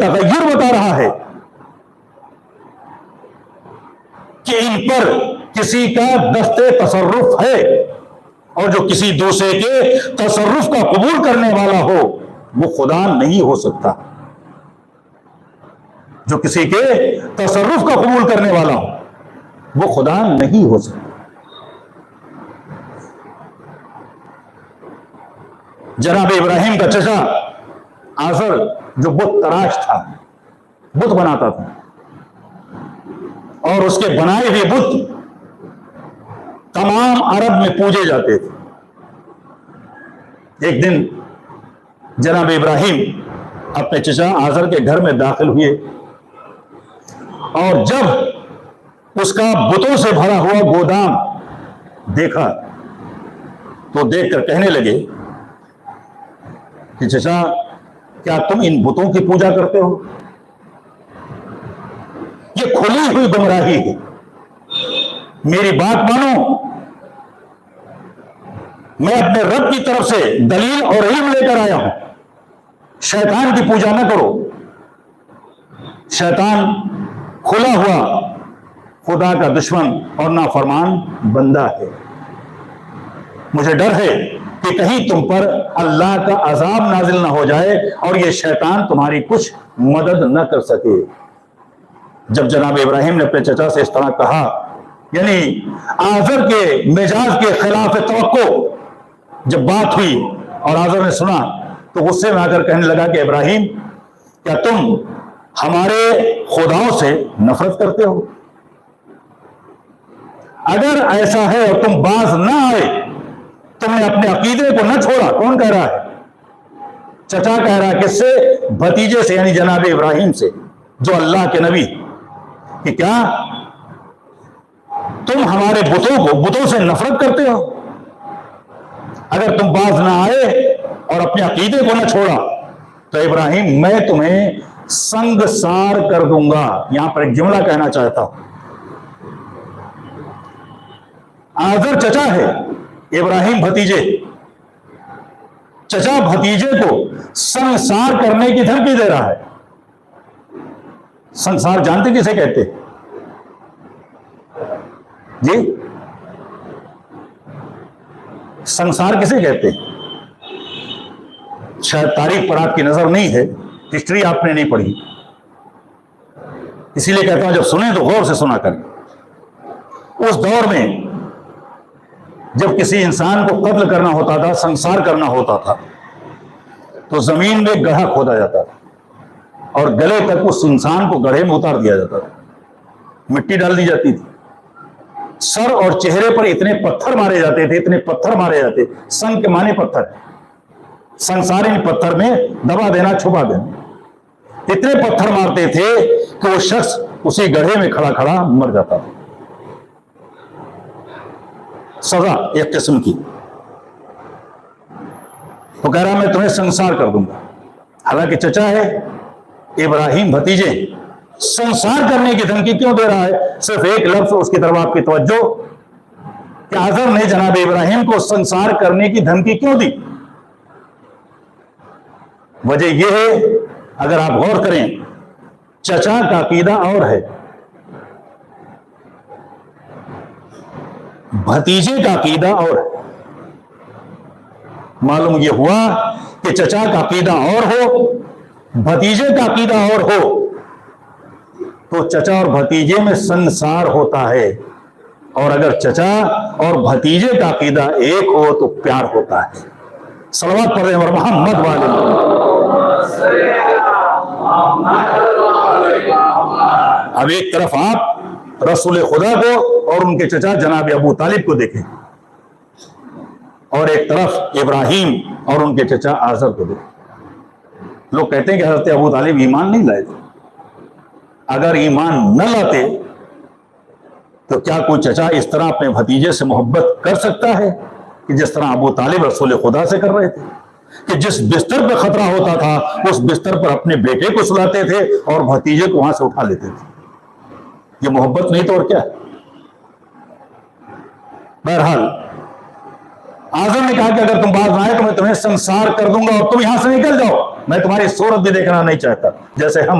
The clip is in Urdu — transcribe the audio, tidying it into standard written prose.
تغیر بتا رہا ہے کہ ان پر کسی کا دست تصرف ہے، اور جو کسی دوسرے کے تصرف کا قبول کرنے والا ہو وہ خدا نہیں ہو سکتا۔ جو کسی کے تصرف کا قبول کرنے والا ہو وہ خدا نہیں ہو سکتا۔ جناب ابراہیم کا چچا آزر جو بت تراش تھا، بت بناتا تھا، اور اس کے بنائے ہوئے بت تمام عرب میں پوجے جاتے تھے۔ ایک دن جناب ابراہیم اپنے چچا آزر کے گھر میں داخل ہوئے، اور جب اس کا بتوں سے بھرا ہوا گودام دیکھا تو دیکھ کر کہنے لگے کہ چچا کیا تم ان بتوں کی پوجا کرتے ہو؟ یہ کھلی ہوئی گمراہی ہے، میری بات مانو، میں اپنے رب کی طرف سے دلیل اور علم لے کر آیا ہوں، شیطان کی پوجا نہ کرو۔ شیطان کھلا ہوا خدا کا دشمن اور نافرمان بندہ ہے۔ مجھے ڈر ہے کہ کہیں تم پر اللہ کا عذاب نازل نہ ہو جائے اور یہ شیطان تمہاری کچھ مدد نہ کر سکے۔ جب جناب ابراہیم نے اپنے چچا سے اس طرح کہا، یعنی آزر کے مزاج کے خلاف توقع جب بات ہوئی اور آزر نے سنا تو غصے میں آ کر کہنے لگا کہ ابراہیم کیا تم ہمارے خداؤں سے نفرت کرتے ہو؟ اگر ایسا ہے اور تم باز نہ آئے، تم نے اپنے عقیدے کو نہ چھوڑا۔ کون کہہ رہا ہے؟ چچا کہہ رہا ہے، کس سے؟ بھتیجے سے، یعنی جناب ابراہیم سے جو اللہ کے نبی، کہ کیا تم ہمارے بتوں سے نفرت کرتے ہو؟ اگر تم باز نہ آئے اور اپنے عقیدے کو نہ چھوڑا تو ابراہیم میں تمہیں سنگسار کر دوں گا۔ یہاں پر ایک جملہ کہنا چاہتا ہوں، آزر چچا ہے، ابراہیم بھتیجے۔ چچا بھتیجے کو سنگسار کرنے کی دھمکی دے رہا ہے۔ سنگسار جانتے کسے کہتے؟ جی سنگسار کسے کہتے؟ شاید تاریخ پر آپ کی نظر نہیں ہے، ہسٹری آپ نے نہیں پڑھی، اسی لیے کہتا ہوں جب سنیں تو غور سے سنا کریں۔ اس دور میں جب کسی انسان کو قتل کرنا ہوتا تھا، سنگسار کرنا ہوتا تھا، تو زمین میں گڑھا کھودا جاتا تھا اور گلے تک اس انسان کو گڑھے میں اتار دیا جاتا تھا، مٹی ڈال دی جاتی تھی، سر اور چہرے پر اتنے پتھر مارے جاتے تھے، اتنے پتھر مارے جاتے، سنگ کے معنی پتھر، سنسار ان پتھر میں دبا دینا، چھپا دینا، اتنے پتھر مارتے تھے کہ وہ شخص اسی گڑھے میں کھڑا کھڑا مر جاتا تھا۔ سزا ایک قسم کی۔ تو کہہ رہا میں تمہیں سنسار کر دوں گا، حالانکہ چچا ہے، ابراہیم بھتیجے، سنسار کرنے کی دھمکی کیوں دے رہا ہے؟ صرف ایک لفظ اس کی طرف آپ کی توجہ کہ آزر نے جناب ابراہیم کو سنسار کرنے کی دھمکی کیوں دی؟ وجہ یہ ہے، اگر آپ غور کریں، چچا کا عقیدہ اور ہے، بھتیجے کا عقیدہ اور ہے۔ معلوم یہ ہوا کہ چچا کا عقیدہ اور ہو، بھتیجے کا عقیدہ اور ہو تو چچا اور بھتیجے میں سنسار ہوتا ہے، اور اگر چچا اور بھتیجے کا عقیدہ ایک ہو تو پیار ہوتا ہے۔ صلوات پڑھ رہے ہیں اور محمد والے۔ اب ایک طرف آپ رسول خدا کو اور ان کے چچا جناب ابو طالب کو دیکھیں، اور ایک طرف ابراہیم اور ان کے چچا آزر کو دیکھیں۔ لوگ کہتے ہیں کہ حضرت ابو طالب ایمان نہیں لائے تھے۔ اگر ایمان نہ لاتے تو کیا کوئی چچا اس طرح اپنے بھتیجے سے محبت کر سکتا ہے کہ جس طرح ابو طالب رسول خدا سے کر رہے تھے، کہ جس بستر پہ خطرہ ہوتا تھا اس بستر پر اپنے بیٹے کو سلاتے تھے اور بھتیجے کو وہاں سے اٹھا لیتے تھے؟ یہ محبت نہیں تو اور کیا؟ بہرحال آزر نے کہا کہ اگر تم باز نہ آئے تو میں تمہیں سنسار کر دوں گا اور تم یہاں سے نکل جاؤ۔ میں تمہاری صورت بھی دیکھنا نہیں چاہتا، جیسے ہم